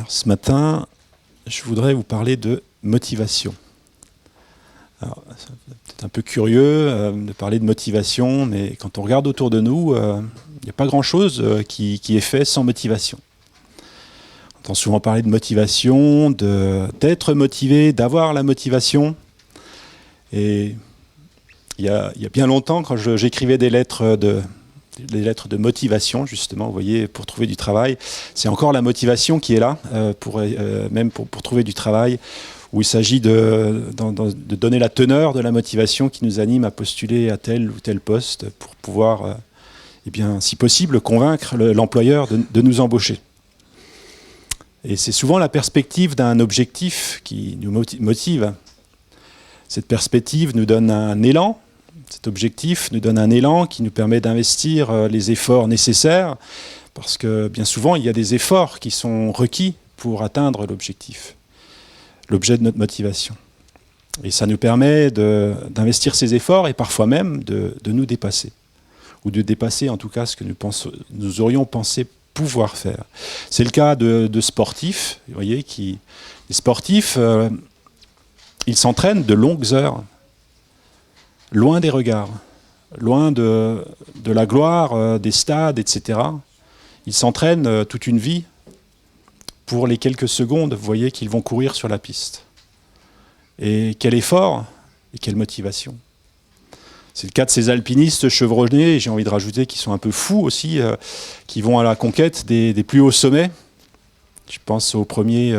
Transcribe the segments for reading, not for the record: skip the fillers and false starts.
Alors, ce matin, je voudrais vous parler de motivation. Alors, c'est peut-être un peu curieux de parler de motivation, mais quand on regarde autour de nous, il n'y a pas grand-chose qui est fait sans motivation. On entend souvent parler de motivation, d'être motivé, d'avoir la motivation. Et il y a bien longtemps, quand j'écrivais des lettres de motivation, justement, vous voyez, pour trouver du travail. C'est encore la motivation qui est là, même pour trouver du travail, où il s'agit de donner la teneur de la motivation qui nous anime à postuler à tel ou tel poste pour pouvoir, si possible, convaincre l'employeur de nous embaucher. Et c'est souvent la perspective d'un objectif qui nous motive. Cette perspective nous donne un élan. Cet objectif nous donne un élan qui nous permet d'investir les efforts nécessaires, parce que bien souvent, il y a des efforts qui sont requis pour atteindre l'objectif, l'objet de notre motivation. Et ça nous permet d'investir ces efforts et parfois même de nous dépasser, ou de dépasser en tout cas ce que nous aurions pensé pouvoir faire. C'est le cas de sportifs, vous voyez, les sportifs, ils s'entraînent de longues heures, loin des regards, loin de la gloire des stades, etc. Ils s'entraînent toute une vie pour les quelques secondes, vous voyez, qu'ils vont courir sur la piste. Et quel effort et quelle motivation. C'est le cas de ces alpinistes chevronnés, et j'ai envie de rajouter qu'ils sont un peu fous aussi, qui vont à la conquête des plus hauts sommets. Je pense aux premiers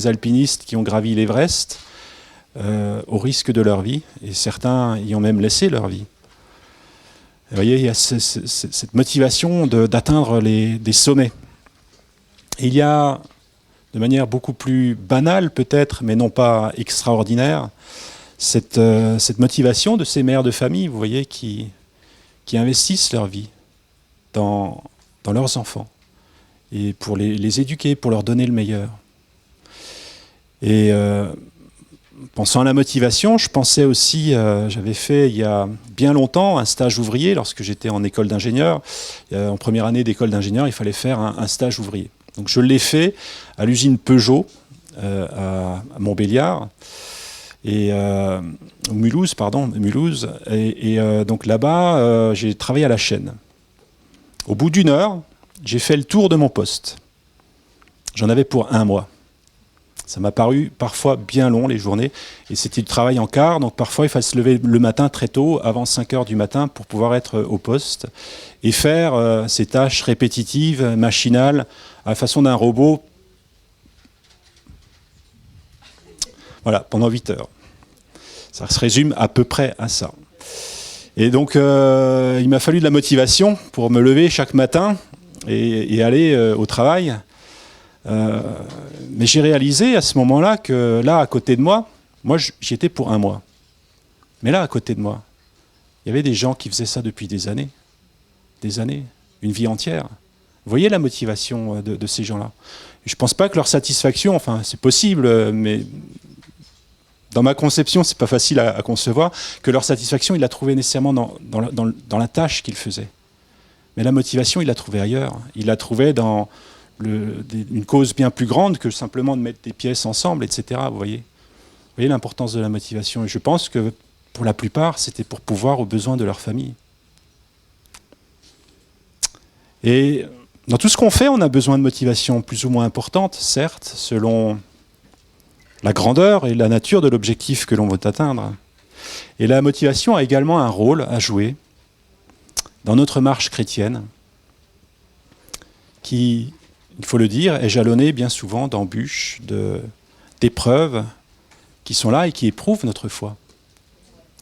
alpinistes qui ont gravi l'Everest, au risque de leur vie, et certains y ont même laissé leur vie. Vous voyez, il y a cette motivation d'atteindre des sommets. Et il y a, de manière beaucoup plus banale peut-être, mais non pas extraordinaire, cette motivation de ces mères de famille, vous voyez, qui investissent leur vie dans leurs enfants, et pour les éduquer, pour leur donner le meilleur. Et pensant à la motivation, je pensais aussi, j'avais fait il y a bien longtemps un stage ouvrier lorsque j'étais en école d'ingénieur. En première année d'école d'ingénieur, il fallait faire un stage ouvrier. Donc je l'ai fait à l'usine Peugeot, à Montbéliard, et Mulhouse. Et donc là-bas, j'ai travaillé à la chaîne. Au bout d'une heure, j'ai fait le tour de mon poste. J'en avais pour 1 mois. Ça m'a paru parfois bien long, les journées, et c'était du travail en quart, donc parfois il fallait se lever le matin très tôt, avant 5 heures du matin, pour pouvoir être au poste, et faire ces tâches répétitives, machinales, à la façon d'un robot, voilà, pendant 8 heures. Ça se résume à peu près à ça. Et donc, il m'a fallu de la motivation pour me lever chaque matin et aller au travail. Mais j'ai réalisé à ce moment-là que là, à côté de moi j'y étais pour 1 mois. Mais là, à côté de moi, il y avait des gens qui faisaient ça depuis des années, une vie entière. Vous voyez la motivation de ces gens-là. Je ne pense pas que leur satisfaction, enfin c'est possible, mais dans ma conception, c'est pas facile à concevoir, que leur satisfaction, ils la trouvaient nécessairement dans la tâche qu'ils faisaient. Mais la motivation, ils la trouvaient ailleurs. Ils la trouvaient dans une cause bien plus grande que simplement de mettre des pièces ensemble, etc. Vous voyez l'importance de la motivation. Et je pense que pour la plupart, c'était pour pouvoir aux besoins de leur famille. Et dans tout ce qu'on fait, on a besoin de motivation plus ou moins importante, certes, selon la grandeur et la nature de l'objectif que l'on veut atteindre. Et la motivation a également un rôle à jouer dans notre marche chrétienne, qui, il faut le dire, est jalonnée bien souvent d'embûches, d'épreuves qui sont là et qui éprouvent notre foi.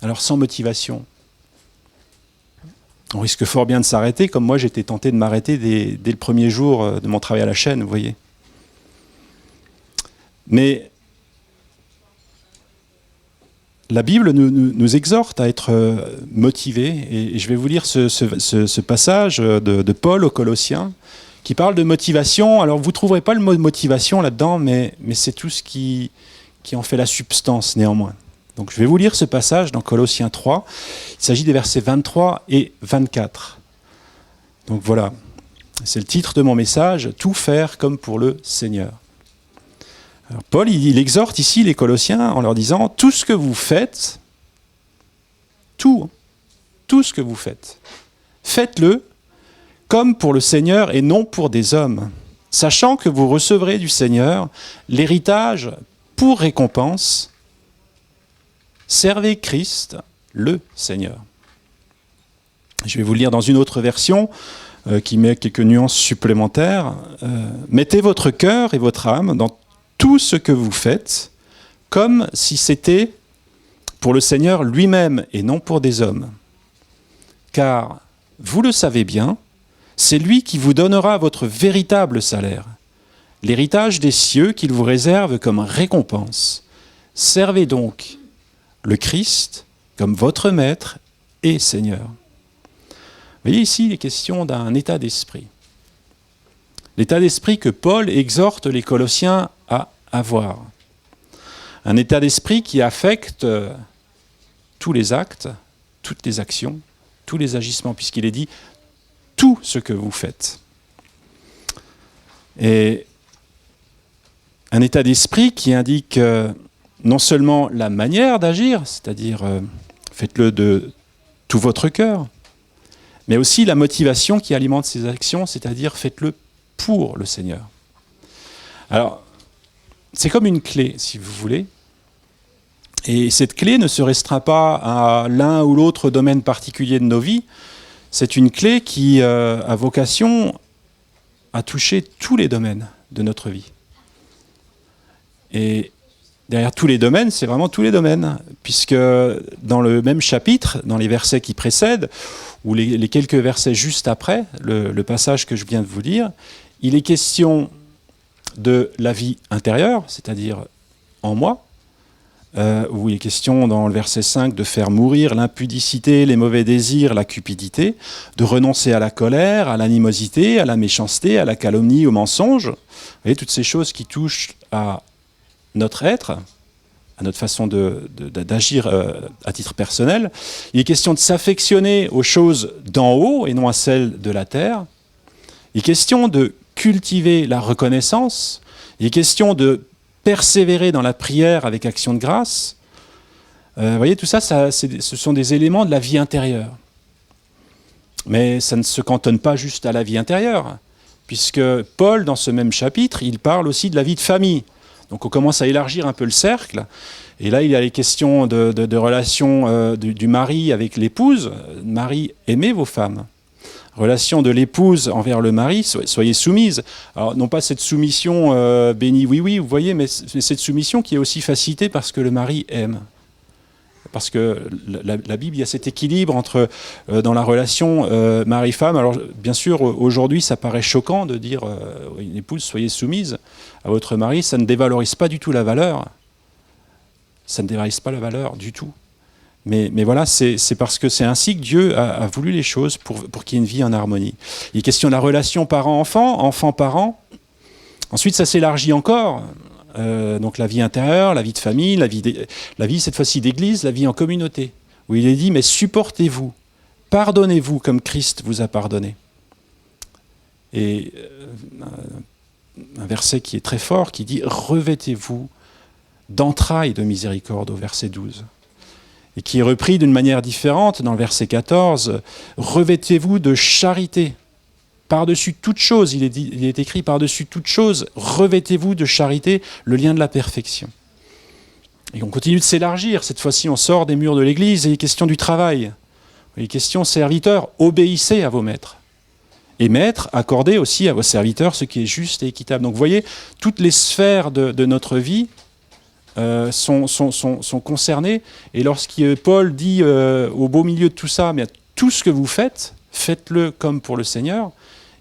Alors sans motivation, on risque fort bien de s'arrêter, comme moi j'étais tenté de m'arrêter dès le premier jour de mon travail à la chaîne, vous voyez. Mais la Bible nous exhorte à être motivés, et je vais vous lire ce passage de Paul aux Colossiens, qui parle de motivation. Alors vous ne trouverez pas le mot motivation là-dedans, mais c'est tout ce qui en fait la substance néanmoins. Donc je vais vous lire ce passage dans Colossiens 3. Il s'agit des versets 23 et 24. Donc voilà, c'est le titre de mon message, « Tout faire comme pour le Seigneur ». Alors, Paul, il exhorte ici les Colossiens en leur disant, tout ce que vous faites, tout ce que vous faites, faites-le comme pour le Seigneur et non pour des hommes, sachant que vous recevrez du Seigneur l'héritage pour récompense. Servez Christ, le Seigneur. Je vais vous le lire dans une autre version qui met quelques nuances supplémentaires. Mettez votre cœur et votre âme dans tout ce que vous faites, comme si c'était pour le Seigneur lui-même et non pour des hommes. Car, vous le savez bien, c'est lui qui vous donnera votre véritable salaire, l'héritage des cieux qu'il vous réserve comme récompense. Servez donc le Christ comme votre maître et Seigneur. Vous voyez ici, il est question d'un état d'esprit. L'état d'esprit que Paul exhorte les Colossiens à avoir. Un état d'esprit qui affecte tous les actes, toutes les actions, tous les agissements, puisqu'il est dit tout ce que vous faites. Et un état d'esprit qui indique non seulement la manière d'agir, c'est-à-dire faites-le de tout votre cœur, mais aussi la motivation qui alimente ces actions, c'est-à-dire faites-le pour le Seigneur. Alors, c'est comme une clé, si vous voulez, et cette clé ne se restreint pas à l'un ou l'autre domaine particulier de nos vies. C'est une clé qui a vocation à toucher tous les domaines de notre vie. Et derrière tous les domaines, c'est vraiment tous les domaines, puisque dans le même chapitre, dans les versets qui précèdent, ou les quelques versets juste après, le passage que je viens de vous lire, il est question de la vie intérieure, c'est-à-dire en moi, où il est question dans le verset 5 de faire mourir l'impudicité, les mauvais désirs, la cupidité, de renoncer à la colère, à l'animosité, à la méchanceté, à la calomnie, au mensonge. Vous voyez, toutes ces choses qui touchent à notre être, à notre façon d'agir à titre personnel. Il est question de s'affectionner aux choses d'en haut et non à celles de la terre. Il est question de cultiver la reconnaissance. Il est question de persévérer dans la prière avec action de grâce. Vous voyez, tout ça, ce sont des éléments de la vie intérieure. Mais ça ne se cantonne pas juste à la vie intérieure, puisque Paul, dans ce même chapitre, il parle aussi de la vie de famille. Donc on commence à élargir un peu le cercle. Et là, il y a les questions de relation du mari avec l'épouse. Mari, aimez vos femmes. Relation de l'épouse envers le mari, soyez soumise. Alors, non pas cette soumission bénie, oui, vous voyez, mais cette soumission qui est aussi facilitée parce que le mari aime. Parce que la Bible, il y a cet équilibre entre, dans la relation mari-femme. Alors, bien sûr, aujourd'hui, ça paraît choquant de dire une épouse, soyez soumise à votre mari. Ça ne dévalorise pas du tout la valeur. Ça ne dévalorise pas la valeur du tout. Mais voilà, c'est parce que c'est ainsi que Dieu a voulu les choses pour qu'il y ait une vie en harmonie. Il est question de la relation parent-enfant, enfant-parent. Ensuite, ça s'élargit encore. Donc la vie intérieure, la vie de famille, la vie cette fois-ci d'église, la vie en communauté. Où il est dit, mais supportez-vous, pardonnez-vous comme Christ vous a pardonné. Et un verset qui est très fort, qui dit, revêtez-vous d'entrailles de miséricorde au verset 12. Et qui est repris d'une manière différente dans le verset 14, revêtez-vous de charité. Par-dessus toute chose, il est écrit par-dessus toute chose, revêtez-vous de charité, le lien de la perfection. Et on continue de s'élargir. Cette fois-ci, on sort des murs de l'église et il est question du travail. Il est question, serviteurs, obéissez à vos maîtres. Et maîtres, accordez aussi à vos serviteurs ce qui est juste et équitable. Donc vous voyez, toutes les sphères de notre vie sont concernés. Et lorsque Paul dit au beau milieu de tout ça, mais tout ce que vous faites, faites-le comme pour le Seigneur,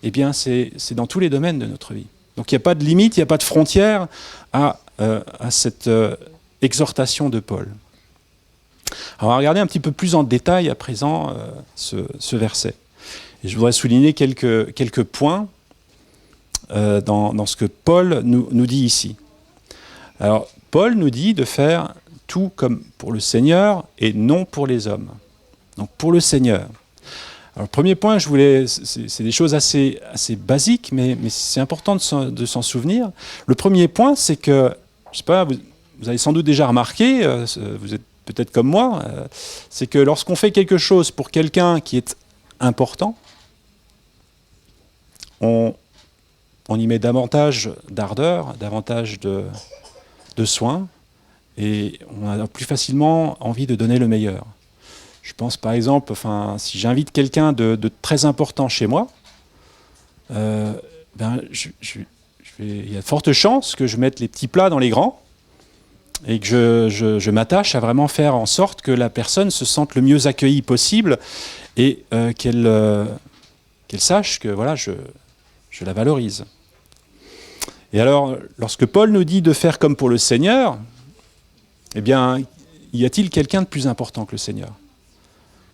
eh bien c'est dans tous les domaines de notre vie. Donc il n'y a pas de limite, il n'y a pas de frontière à cette exhortation de Paul. Alors on va regarder un petit peu plus en détail à présent ce verset. Et je voudrais souligner quelques points dans ce que Paul nous dit ici. Alors, Paul nous dit de faire tout comme pour le Seigneur et non pour les hommes. Donc, pour le Seigneur. Alors, le premier point, c'est des choses assez basiques, mais c'est important de s'en souvenir. Le premier point, c'est que je sais pas, vous avez sans doute déjà remarqué, vous êtes peut-être comme moi, c'est que lorsqu'on fait quelque chose pour quelqu'un qui est important, on y met davantage d'ardeur, davantage de soin, et on a plus facilement envie de donner le meilleur. Je pense par exemple, si j'invite quelqu'un de très important chez moi, il y a de fortes chances que je mette les petits plats dans les grands et que je m'attache à vraiment faire en sorte que la personne se sente le mieux accueillie possible et qu'elle sache que voilà, je la valorise. Et alors, lorsque Paul nous dit de faire comme pour le Seigneur, eh bien, y a-t-il quelqu'un de plus important que le Seigneur ?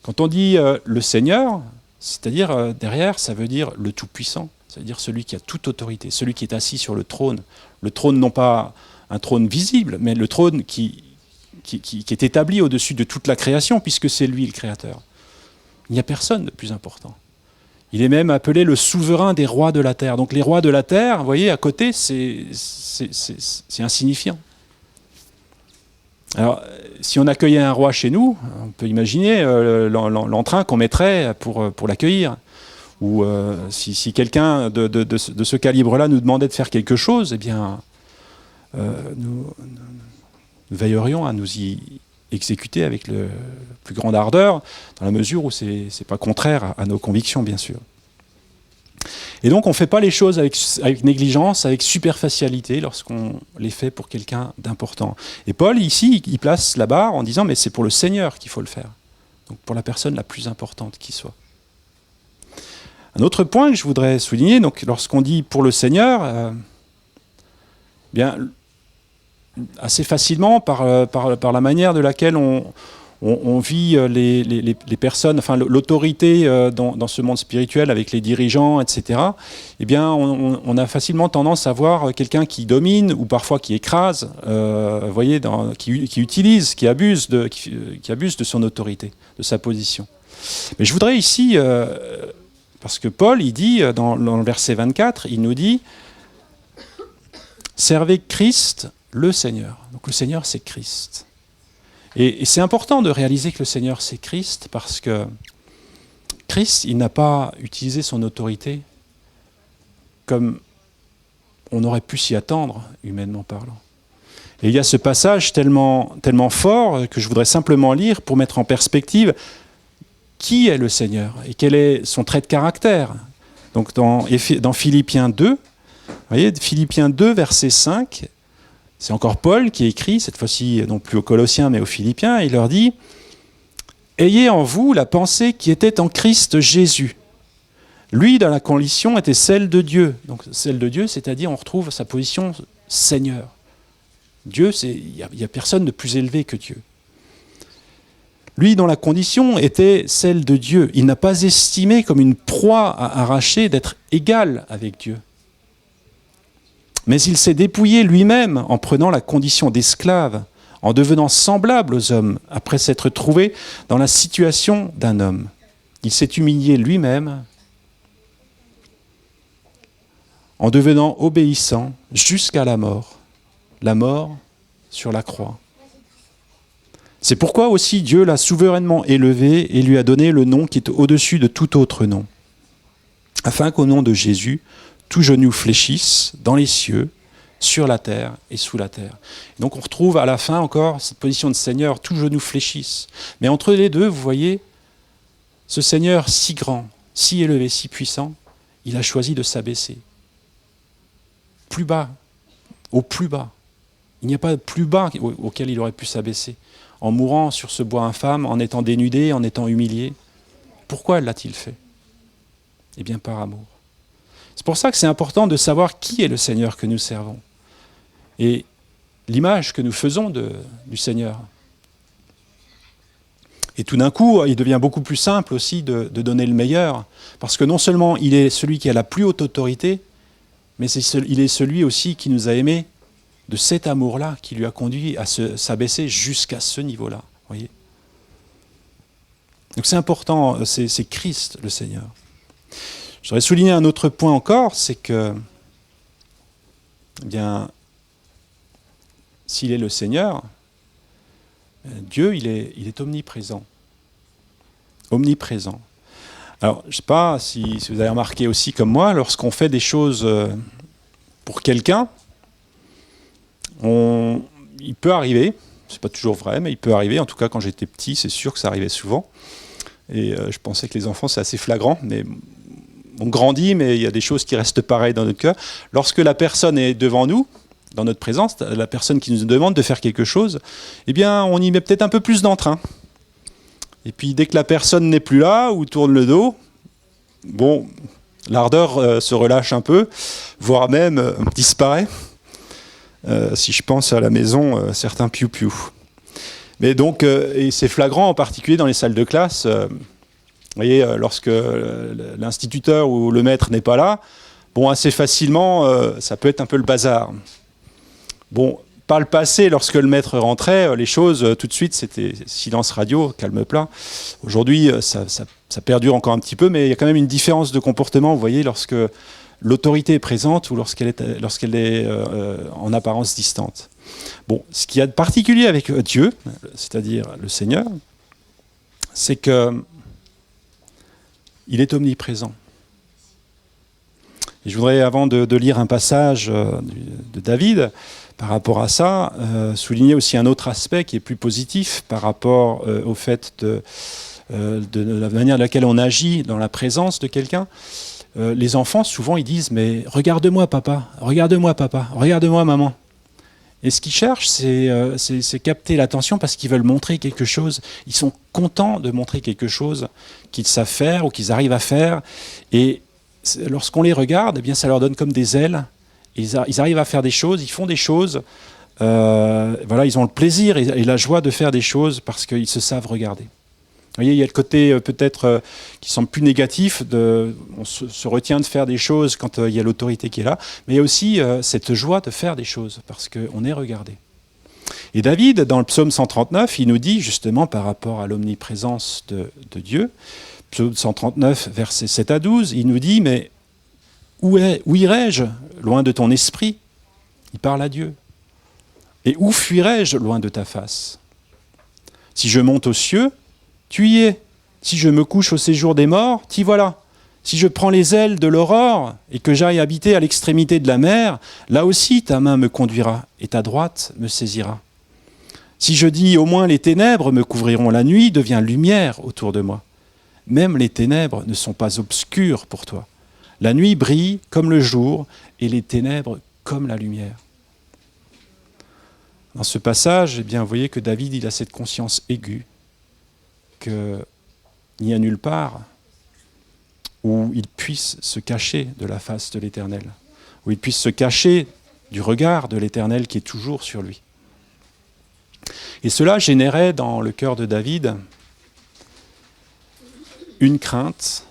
Quand on dit le Seigneur, c'est-à-dire derrière, ça veut dire le Tout-Puissant, ça veut dire celui qui a toute autorité, celui qui est assis sur le trône non pas un trône visible, mais le trône qui est établi au-dessus de toute la création, puisque c'est lui le Créateur. Il n'y a personne de plus important. Il est même appelé le souverain des rois de la terre. Donc les rois de la terre, vous voyez, à côté, c'est insignifiant. Alors, si on accueillait un roi chez nous, on peut imaginer l'entrain qu'on mettrait pour l'accueillir. Ou si quelqu'un de ce calibre-là nous demandait de faire quelque chose, eh bien, nous veillerions à nous y exécuter avec le plus grande ardeur, dans la mesure où ce n'est pas contraire à nos convictions, bien sûr. Et donc, on ne fait pas les choses avec négligence, avec superficialité, lorsqu'on les fait pour quelqu'un d'important. Et Paul, ici, il place la barre en disant « mais c'est pour le Seigneur qu'il faut le faire ». Donc, pour la personne la plus importante qui soit. Un autre point que je voudrais souligner, donc, lorsqu'on dit « pour le Seigneur », bien, assez facilement, par la manière de laquelle on vit les personnes, enfin l'autorité dans ce monde spirituel avec les dirigeants, etc., eh bien, on a facilement tendance à voir quelqu'un qui domine ou parfois qui écrase, vous voyez, qui utilise, qui abuse de son autorité, de sa position. Mais je voudrais ici, parce que Paul, il dit, dans le verset 24, il nous dit « Servez Christ, le Seigneur ». Donc le Seigneur, c'est Christ. Et c'est important de réaliser que le Seigneur, c'est Christ, parce que Christ, il n'a pas utilisé son autorité comme on aurait pu s'y attendre, humainement parlant. Et il y a ce passage tellement fort que je voudrais simplement lire pour mettre en perspective qui est le Seigneur et quel est son trait de caractère. Donc dans Philippiens 2, vous voyez, Philippiens 2, verset 5, c'est encore Paul qui écrit, cette fois-ci non plus aux Colossiens mais aux Philippiens, il leur dit « Ayez en vous la pensée qui était en Christ Jésus. Lui, dans la condition, était celle de Dieu. » Donc celle de Dieu, c'est-à-dire on retrouve sa position Seigneur. Dieu, il n'y a personne de plus élevé que Dieu. Lui, dont la condition était celle de Dieu. Il n'a pas estimé comme une proie à arracher d'être égal avec Dieu. Mais il s'est dépouillé lui-même en prenant la condition d'esclave, en devenant semblable aux hommes, après s'être trouvé dans la situation d'un homme. Il s'est humilié lui-même en devenant obéissant jusqu'à la mort sur la croix. C'est pourquoi aussi Dieu l'a souverainement élevé et lui a donné le nom qui est au-dessus de tout autre nom, afin qu'au nom de Jésus, tout genou fléchisse dans les cieux, sur la terre et sous la terre. Donc on retrouve à la fin encore cette position de Seigneur, tout genou fléchisse. Mais entre les deux, vous voyez, ce Seigneur si grand, si élevé, si puissant, il a choisi de s'abaisser. Plus bas, au plus bas. Il n'y a pas de plus bas auquel il aurait pu s'abaisser. En mourant sur ce bois infâme, en étant dénudé, en étant humilié. Pourquoi l'a-t-il fait ? Eh bien par amour. C'est pour ça que c'est important de savoir qui est le Seigneur que nous servons et l'image que nous faisons du Seigneur. Et tout d'un coup, il devient beaucoup plus simple aussi de donner le meilleur, parce que non seulement il est celui qui a la plus haute autorité, mais il est celui aussi qui nous a aimés de cet amour-là, qui lui a conduit à s'abaisser jusqu'à ce niveau-là. Voyez. Donc c'est important, c'est Christ le Seigneur. Je voudrais souligner un autre point encore, c'est que, eh bien, s'il est le Seigneur, Dieu, il est omniprésent. Omniprésent. Alors, je ne sais pas si vous avez remarqué aussi comme moi, lorsqu'on fait des choses pour quelqu'un, il peut arriver, c'est pas toujours vrai, mais il peut arriver, en tout cas quand j'étais petit, c'est sûr que ça arrivait souvent, et je pensais que les enfants c'est assez flagrant, mais on grandit, mais il y a des choses qui restent pareilles dans notre cœur. Lorsque la personne est devant nous, dans notre présence, la personne qui nous demande de faire quelque chose, eh bien on y met peut-être un peu plus d'entrain. Et puis dès que la personne n'est plus là, ou tourne le dos, bon, l'ardeur se relâche un peu, voire même disparaît. Si je pense à la maison, certains piou-piou. Mais donc, et c'est flagrant en particulier dans les salles de classe. Vous voyez, lorsque l'instituteur ou le maître n'est pas là, bon, assez facilement, ça peut être un peu le bazar. Bon, par le passé, lorsque le maître rentrait, les choses, tout de suite, c'était silence radio, calme plat. Aujourd'hui, ça perdure encore un petit peu, mais il y a quand même une différence de comportement, vous voyez, lorsque l'autorité est présente ou lorsqu'elle est en apparence distante. Bon, ce qu'il y a de particulier avec Dieu, c'est-à-dire le Seigneur, c'est qu'il est omniprésent. Et je voudrais, avant de lire un passage de David, par rapport à ça, souligner aussi un autre aspect qui est plus positif par rapport au fait de la manière dans laquelle on agit dans la présence de quelqu'un. Les enfants, souvent, ils disent « Mais regarde-moi, papa, regarde-moi, maman ». Et ce qu'ils cherchent, c'est capter l'attention parce qu'ils veulent montrer quelque chose. Ils sont contents de montrer quelque chose qu'ils savent faire ou qu'ils arrivent à faire. Et lorsqu'on les regarde, eh bien, ça leur donne comme des ailes. Ils arrivent à faire des choses, ils font des choses. Voilà, ils ont le plaisir et la joie de faire des choses parce qu'ils se savent regarder. Vous voyez, il y a le côté peut-être qui semble plus négatif, on se retient de faire des choses quand il y a l'autorité qui est là, mais il y a aussi cette joie de faire des choses, parce qu'on est regardé. Et David, dans le psaume 139, il nous dit justement par rapport à l'omniprésence de Dieu, psaume 139, versets 7 à 12, il nous dit « Mais où irai-je loin de ton esprit ?» Il parle à Dieu. « Et où fuirai-je loin de ta face ? Si je monte aux cieux, tu y es. Si je me couche au séjour des morts, t'y voilà. Si je prends les ailes de l'aurore et que j'aille habiter à l'extrémité de la mer, là aussi ta main me conduira et ta droite me saisira. Si je dis au moins les ténèbres me couvriront la nuit, devient lumière autour de moi. Même les ténèbres ne sont pas obscures pour toi. La nuit brille comme le jour et les ténèbres comme la lumière. Dans ce passage, eh bien, vous voyez que David il a cette conscience aiguë qu'il n'y a nulle part où il puisse se cacher de la face de l'Éternel, où il puisse se cacher du regard de l'Éternel qui est toujours sur lui. Et cela générait dans le cœur de David une crainte,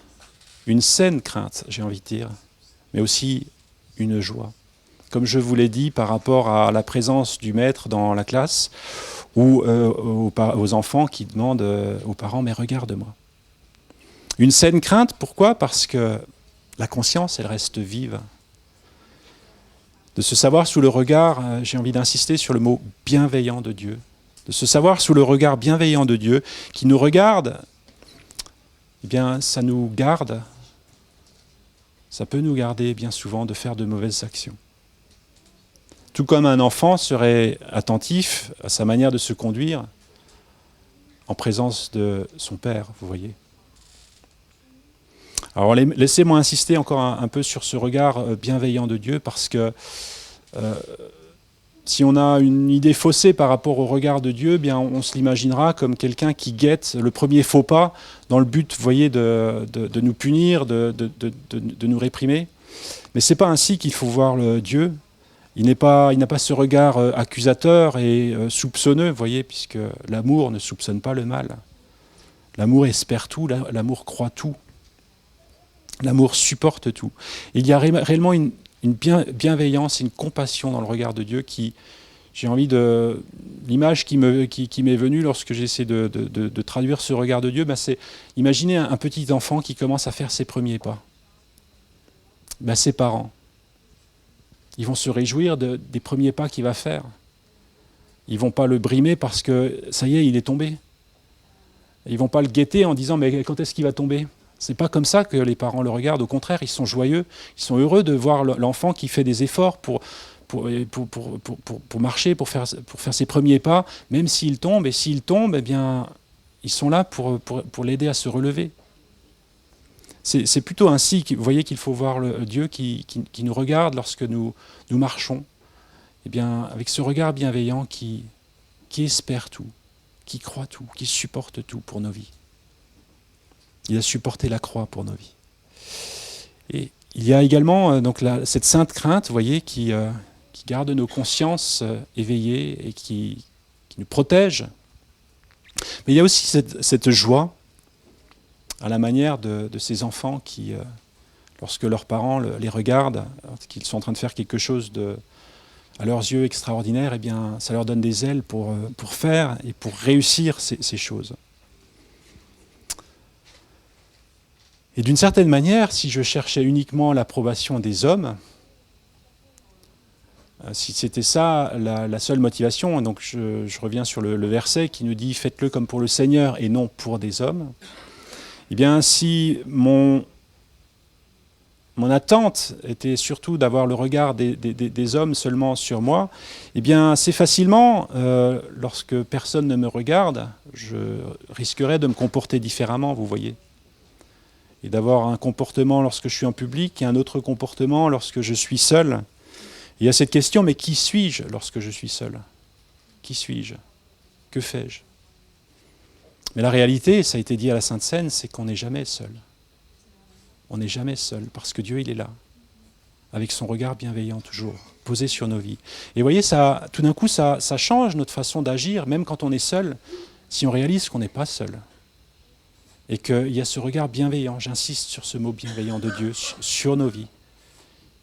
une saine crainte, j'ai envie de dire, mais aussi une joie. Comme je vous l'ai dit par rapport à la présence du maître dans la classe, ou aux enfants qui demandent aux parents « mais regarde-moi ». Une saine crainte, pourquoi ? Parce que la conscience, elle reste vive. De se savoir sous le regard, j'ai envie d'insister sur le mot « bienveillant » de Dieu. De se savoir sous le regard bienveillant de Dieu, qui nous regarde, eh bien ça nous garde, ça peut nous garder bien souvent de faire de mauvaises actions. Tout comme un enfant serait attentif à sa manière de se conduire en présence de son père, vous voyez. Alors laissez-moi insister encore un peu sur ce regard bienveillant de Dieu, parce que si on a une idée faussée par rapport au regard de Dieu, bien on se l'imaginera comme quelqu'un qui guette le premier faux pas dans le but, vous voyez, de nous punir, de nous réprimer. Mais ce n'est pas ainsi qu'il faut voir Dieu. Il n'a pas ce regard accusateur et soupçonneux, vous voyez, puisque l'amour ne soupçonne pas le mal. L'amour espère tout, l'amour croit tout. L'amour supporte tout. Il y a réellement une bienveillance et une compassion dans le regard de Dieu qui, j'ai envie de... L'image qui m'est venue lorsque j'essaie de traduire ce regard de Dieu, ben c'est imaginez un petit enfant qui commence à faire ses premiers pas. Ben ses parents, ils vont se réjouir des premiers pas qu'il va faire. Ils ne vont pas le brimer parce que, ça y est, il est tombé. Ils ne vont pas le guetter en disant, mais quand est-ce qu'il va tomber ? Ce n'est pas comme ça que les parents le regardent. Au contraire, ils sont joyeux, ils sont heureux de voir l'enfant qui fait des efforts pour marcher, pour faire ses premiers pas, même s'il tombe. Et s'il tombe, eh bien, ils sont là pour l'aider à se relever. C'est plutôt ainsi, vous voyez, qu'il faut voir le Dieu qui nous regarde lorsque nous marchons. Eh bien, avec ce regard bienveillant qui espère tout, qui croit tout, qui supporte tout pour nos vies. Il a supporté la croix pour nos vies. Et il y a également cette sainte crainte, vous voyez, qui garde nos consciences éveillées et qui nous protège. Mais il y a aussi cette joie, à la manière de ces enfants qui, lorsque leurs parents les regardent, qu'ils sont en train de faire quelque chose à leurs yeux extraordinaire, eh bien, ça leur donne des ailes pour faire et pour réussir ces choses. Et d'une certaine manière, si je cherchais uniquement l'approbation des hommes, si c'était ça la seule motivation, donc je reviens sur le verset qui nous dit « Faites-le comme pour le Seigneur et non pour des hommes », eh bien, si mon attente était surtout d'avoir le regard des hommes seulement sur moi, eh bien, assez facilement, lorsque personne ne me regarde, je risquerais de me comporter différemment, vous voyez. Et d'avoir un comportement lorsque je suis en public et un autre comportement lorsque je suis seul. Il y a cette question, mais qui suis-je lorsque je suis seul ? Qui suis-je ? Que fais-je ? Mais la réalité, ça a été dit à la Sainte Seine, c'est qu'on n'est jamais seul. On n'est jamais seul, parce que Dieu, il est là, avec son regard bienveillant toujours, posé sur nos vies. Et vous voyez, ça, tout d'un coup, ça change notre façon d'agir, même quand on est seul, si on réalise qu'on n'est pas seul. Et qu'il y a ce regard bienveillant, j'insiste sur ce mot bienveillant de Dieu, sur nos vies,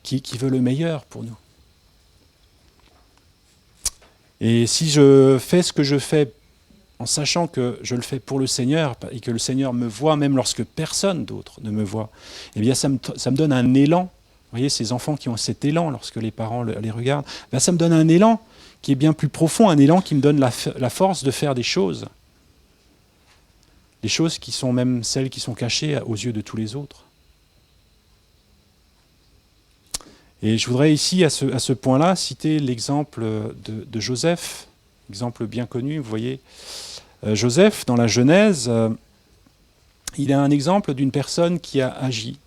qui veut le meilleur pour nous. Et si je fais ce que je fais en sachant que je le fais pour le Seigneur et que le Seigneur me voit même lorsque personne d'autre ne me voit, eh bien ça me donne un élan. Vous voyez, ces enfants qui ont cet élan lorsque les parents les regardent, ben ça me donne un élan qui est bien plus profond, un élan qui me donne la force de faire des choses. Des choses qui sont même celles qui sont cachées aux yeux de tous les autres. Et je voudrais ici, à ce point-là, citer l'exemple de Joseph, exemple bien connu, vous voyez. Joseph, dans la Genèse, il est un exemple d'une personne qui a agi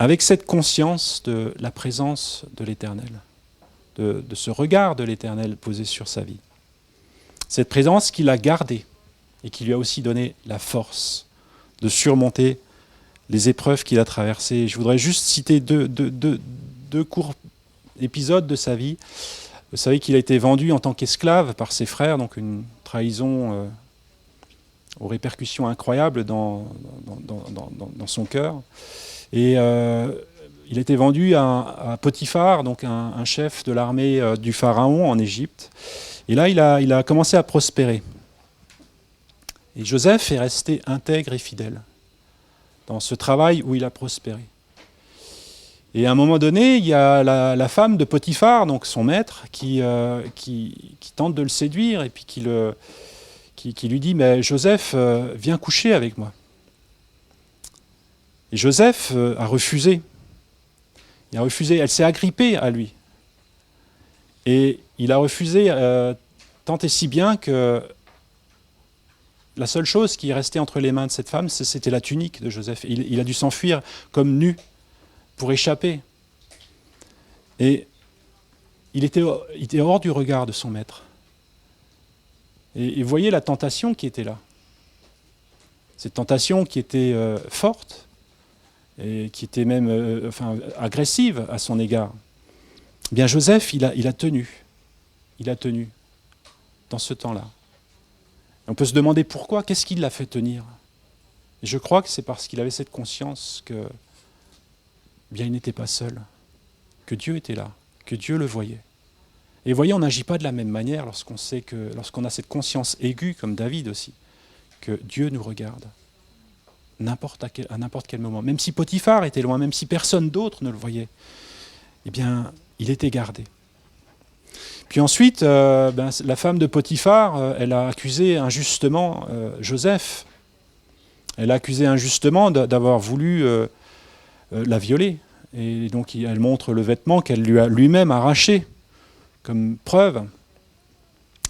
avec cette conscience de la présence de l'Éternel, de ce regard de l'Éternel posé sur sa vie. Cette présence qu'il a gardée et qui lui a aussi donné la force de surmonter les épreuves qu'il a traversées. Je voudrais juste citer deux courts épisodes de sa vie. Vous savez qu'il a été vendu en tant qu'esclave par ses frères, donc une trahison aux répercussions incroyables dans son cœur. Et il a été vendu à Potiphar, donc un chef de l'armée du Pharaon en Égypte. Et là, il a commencé à prospérer. Et Joseph est resté intègre et fidèle dans ce travail où il a prospéré. Et à un moment donné, il y a la femme de Potiphar, donc son maître, qui tente de le séduire et puis qui lui dit « Mais Joseph, viens coucher avec moi ». Et Joseph a refusé. Il a refusé, elle s'est agrippée à lui. Et il a refusé tant et si bien que la seule chose qui est restée entre les mains de cette femme, c'était la tunique de Joseph. Il a dû s'enfuir comme nu pour échapper. Et il était hors du regard de son maître. Et vous voyez la tentation qui était là. Cette tentation qui était forte et qui était même agressive à son égard. Eh bien Joseph, il a tenu. Il a tenu dans ce temps-là. On peut se demander pourquoi, qu'est-ce qui l'a fait tenir ? Et je crois que c'est parce qu'il avait cette conscience que bien il n'était pas seul, que Dieu était là, que Dieu le voyait. Et voyez, on n'agit pas de la même manière lorsqu'on a cette conscience aiguë, comme David aussi, que Dieu nous regarde à n'importe quel moment. Même si Potiphar était loin, même si personne d'autre ne le voyait, eh bien, il était gardé. Puis ensuite, la femme de Potiphar, elle a accusé injustement Joseph. Elle a accusé injustement d'avoir voulu la violer. Et donc elle montre le vêtement qu'elle lui a lui-même arraché comme preuve.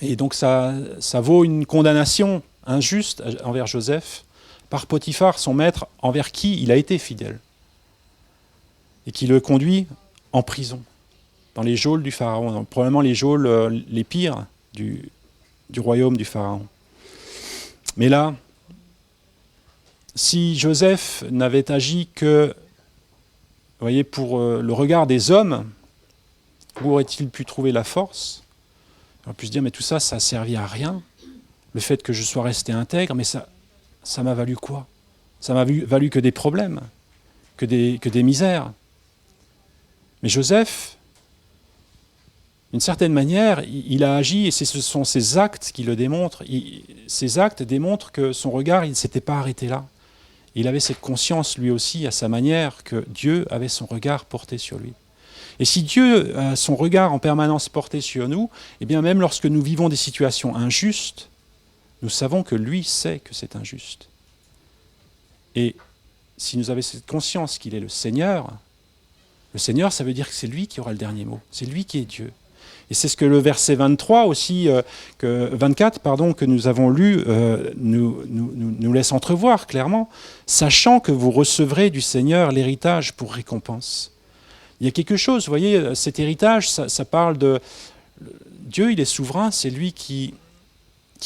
Et donc ça vaut une condamnation injuste envers Joseph par Potiphar, son maître, envers qui il a été fidèle. Et qui le conduit en prison, dans les geôles du Pharaon, probablement les geôles les pires du royaume du Pharaon. Mais là, si Joseph n'avait agi que, vous voyez, pour le regard des hommes, où aurait-il pu trouver la force? On peut se dire, mais tout ça, ça a servi à rien. Le fait que je sois resté intègre, mais ça m'a valu quoi? Ça m'a valu que des problèmes, que des misères. Mais Joseph, d'une certaine manière, il a agi, et ce sont ses actes qui le démontrent. Ces actes démontrent que son regard, il ne s'était pas arrêté là. Il avait cette conscience, lui aussi, à sa manière, que Dieu avait son regard porté sur lui. Et si Dieu a son regard en permanence porté sur nous, eh bien même lorsque nous vivons des situations injustes, nous savons que lui sait que c'est injuste. Et si nous avons cette conscience qu'il est le Seigneur, ça veut dire que c'est lui qui aura le dernier mot. C'est lui qui est Dieu. Et c'est ce que le verset 24 aussi, que nous avons lu, nous laisse entrevoir clairement, sachant que vous recevrez du Seigneur l'héritage pour récompense. Il y a quelque chose, vous voyez, cet héritage, ça parle de... Dieu, il est souverain, c'est lui qui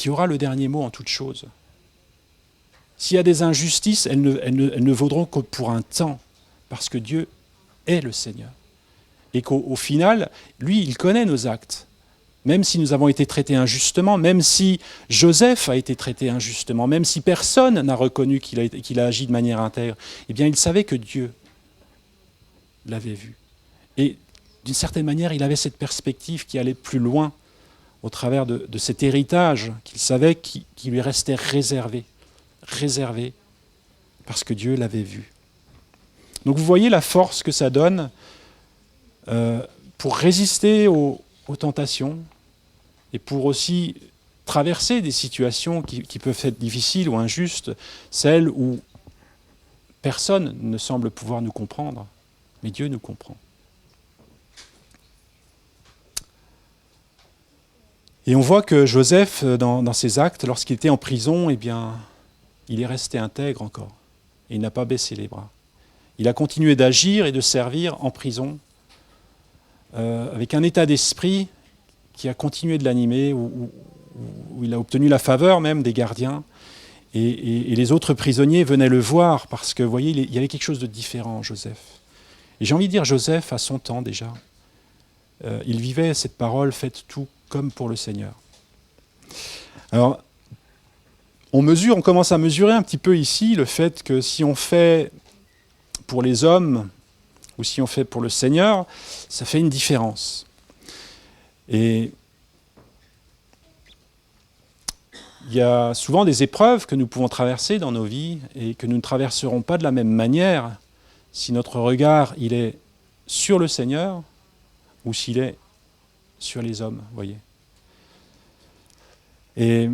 aura le dernier mot en toute chose. S'il y a des injustices, elles ne vaudront que pour un temps, parce que Dieu est le Seigneur. Et qu'au final, lui, il connaît nos actes. Même si nous avons été traités injustement, même si Joseph a été traité injustement, même si personne n'a reconnu qu'il a agi de manière intègre, eh bien, il savait que Dieu l'avait vu. Et d'une certaine manière, il avait cette perspective qui allait plus loin au travers de cet héritage qu'il savait qui lui restait réservé, parce que Dieu l'avait vu. Donc vous voyez la force que ça donne pour résister aux tentations et pour aussi traverser des situations qui peuvent être difficiles ou injustes, celles où personne ne semble pouvoir nous comprendre, mais Dieu nous comprend. Et on voit que Joseph, dans ses actes, lorsqu'il était en prison, eh bien, il est resté intègre encore. Et il n'a pas baissé les bras. Il a continué d'agir et de servir en prison, avec un état d'esprit qui a continué de l'animer, où il a obtenu la faveur même des gardiens. Et les autres prisonniers venaient le voir, parce que, vous voyez, il y avait quelque chose de différent en Joseph. Et j'ai envie de dire, Joseph, à son temps déjà, il vivait cette parole, faites tout comme pour le Seigneur. Alors, on commence à mesurer un petit peu ici le fait que si on fait pour les hommes ou si on fait pour le Seigneur, ça fait une différence. Et il y a souvent des épreuves que nous pouvons traverser dans nos vies et que nous ne traverserons pas de la même manière si notre regard il est sur le Seigneur ou s'il est sur les hommes, voyez. Et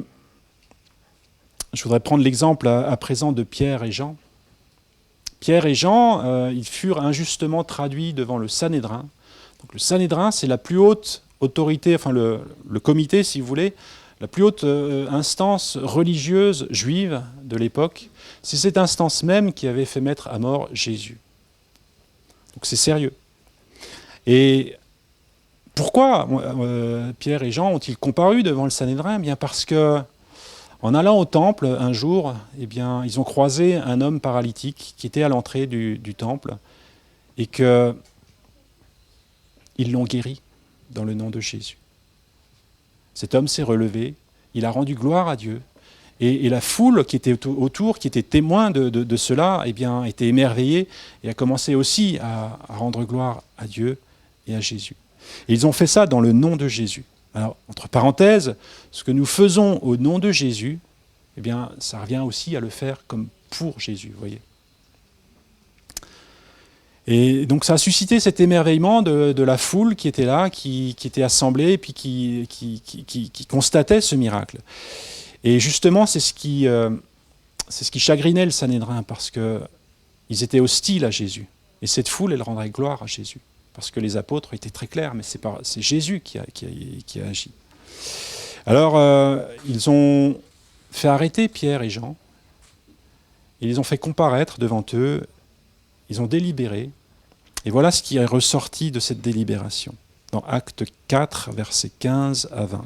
je voudrais prendre l'exemple à présent de Pierre et Jean. Pierre et Jean, ils furent injustement traduits devant le Sanhédrin. Donc le Sanhédrin, c'est la plus haute autorité, enfin le comité, si vous voulez, la plus haute instance religieuse juive de l'époque. C'est cette instance même qui avait fait mettre à mort Jésus. Donc c'est sérieux. Et pourquoi Pierre et Jean ont-ils comparu devant le Sanhédrin? Eh bien parce que, en allant au temple un jour, eh bien, ils ont croisé un homme paralytique qui était à l'entrée du temple et qu'ils l'ont guéri dans le nom de Jésus. Cet homme s'est relevé, il a rendu gloire à Dieu et la foule qui était autour, qui était témoin de cela, eh bien, était émerveillée et a commencé aussi à rendre gloire à Dieu et à Jésus. Et ils ont fait ça dans le nom de Jésus. Alors, entre parenthèses, ce que nous faisons au nom de Jésus, eh bien, ça revient aussi à le faire comme pour Jésus, vous voyez. Et donc ça a suscité cet émerveillement de la foule qui était là, qui était assemblée, et puis qui constatait ce miracle. Et justement, c'est ce qui chagrinait le Sanhédrin, parce qu'ils étaient hostiles à Jésus. Et cette foule, elle rendrait gloire à Jésus. Parce que les apôtres étaient très clairs, mais c'est Jésus qui a agi. Alors, ils ont fait arrêter Pierre et Jean. Ils les ont fait comparaître devant eux. Ils ont délibéré. Et voilà ce qui est ressorti de cette délibération. Dans Acte 4, versets 15 à 20.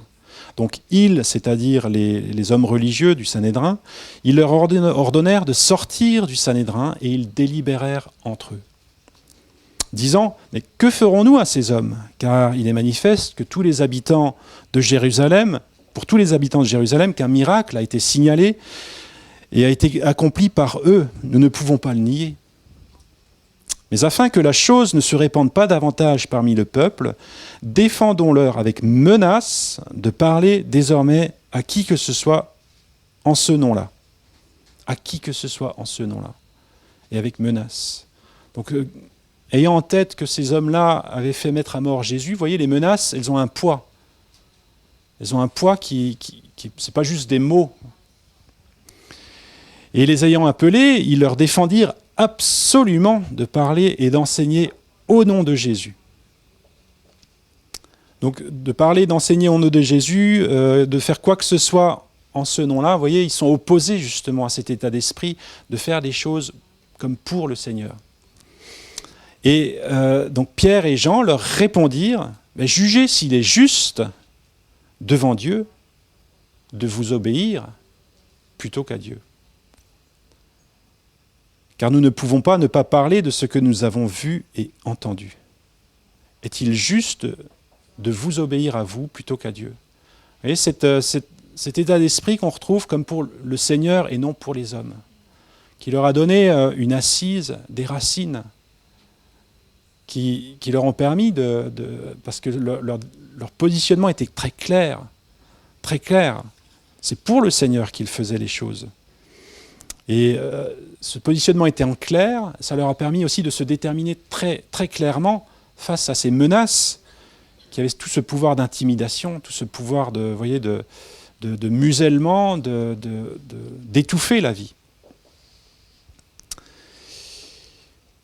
Donc ils, c'est-à-dire les hommes religieux du Sanhédrin, ils leur ordonnèrent de sortir du Sanhédrin et ils délibérèrent entre eux, disant « Mais que ferons-nous à ces hommes ? Car il est manifeste que tous les habitants de Jérusalem, pour tous les habitants de Jérusalem, qu'un miracle a été signalé et a été accompli par eux. Nous ne pouvons pas le nier. Mais afin que la chose ne se répande pas davantage parmi le peuple, défendons-leur avec menace de parler désormais à qui que ce soit en ce nom-là. À qui que ce soit en ce nom-là. Et avec menace. Donc, ayant en tête que ces hommes-là avaient fait mettre à mort Jésus, vous voyez, les menaces, elles ont un poids. Elles ont un poids qui c'est pas juste des mots. Et les ayant appelés, ils leur défendirent absolument de parler et d'enseigner au nom de Jésus. Donc de parler, d'enseigner au nom de Jésus, de faire quoi que ce soit en ce nom-là, vous voyez, ils sont opposés justement à cet état d'esprit de faire des choses comme pour le Seigneur. Et donc Pierre et Jean leur répondirent, « Jugez s'il est juste devant Dieu de vous obéir plutôt qu'à Dieu. Car nous ne pouvons pas ne pas parler de ce que nous avons vu et entendu. Est-il juste de vous obéir à vous plutôt qu'à Dieu ?» Vous voyez, cet état d'esprit qu'on retrouve comme pour le Seigneur et non pour les hommes, qui leur a donné une assise, des racines, qui leur ont permis parce que leur positionnement était très clair, très clair. C'est pour le Seigneur qu'ils faisaient les choses. Et ce positionnement étant clair, ça leur a permis aussi de se déterminer très, très clairement face à ces menaces qui avaient tout ce pouvoir d'intimidation, tout ce pouvoir de musellement, d'étouffer la vie.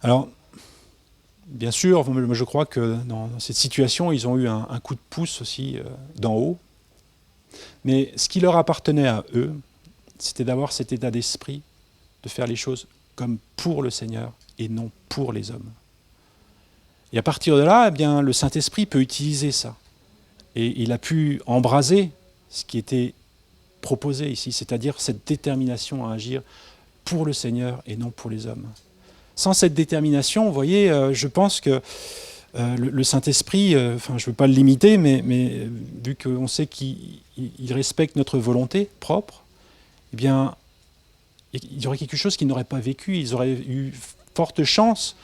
Alors, bien sûr, je crois que dans cette situation, ils ont eu un coup de pouce aussi d'en haut. Mais ce qui leur appartenait à eux, c'était d'avoir cet état d'esprit, de faire les choses comme pour le Seigneur et non pour les hommes. Et à partir de là, eh bien, le Saint-Esprit peut utiliser ça. Et il a pu embraser ce qui était proposé ici, c'est-à-dire cette détermination à agir pour le Seigneur et non pour les hommes. Sans cette détermination, vous voyez, je pense que le Saint-Esprit, je ne veux pas le limiter, mais vu qu'on sait qu'il respecte notre volonté propre, eh bien, il y aurait quelque chose qu'ils n'auraient pas vécu. Ils auraient eu forte chance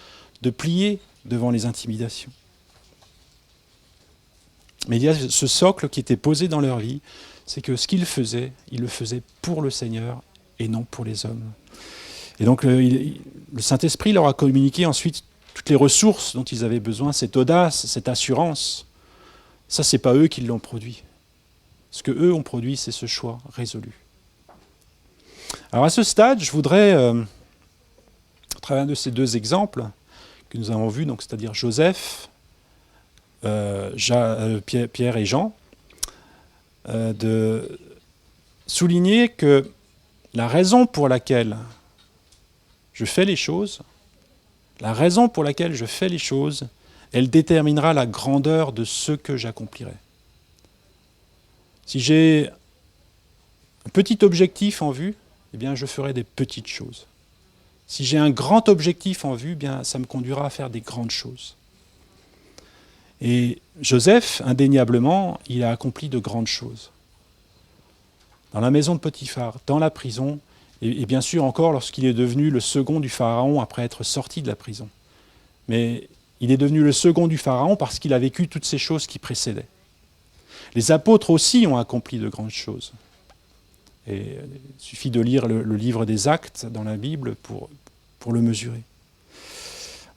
de plier devant les intimidations. Mais il y a ce socle qui était posé dans leur vie, c'est que ce qu'ils faisaient, ils le faisaient pour le Seigneur et non pour les hommes. Et donc le Saint-Esprit leur a communiqué ensuite toutes les ressources dont ils avaient besoin, cette audace, cette assurance. Ça, ce n'est pas eux qui l'ont produit. Ce qu'eux ont produit, c'est ce choix résolu. Alors à ce stade, je voudrais, à travers de ces deux exemples que nous avons vus, donc c'est-à-dire Joseph, Pierre et Jean, de souligner que la raison pour laquelle je fais les choses, elle déterminera la grandeur de ce que j'accomplirai. Si j'ai un petit objectif en vue, eh bien, je ferai des petites choses. Si j'ai un grand objectif en vue, eh bien, ça me conduira à faire des grandes choses. Et Joseph, indéniablement, il a accompli de grandes choses. Dans la maison de Potiphar, dans la prison, et bien sûr encore lorsqu'il est devenu le second du Pharaon après être sorti de la prison. Mais il est devenu le second du Pharaon parce qu'il a vécu toutes ces choses qui précédaient. Les apôtres aussi ont accompli de grandes choses. Et il suffit de lire le livre des Actes dans la Bible pour le mesurer.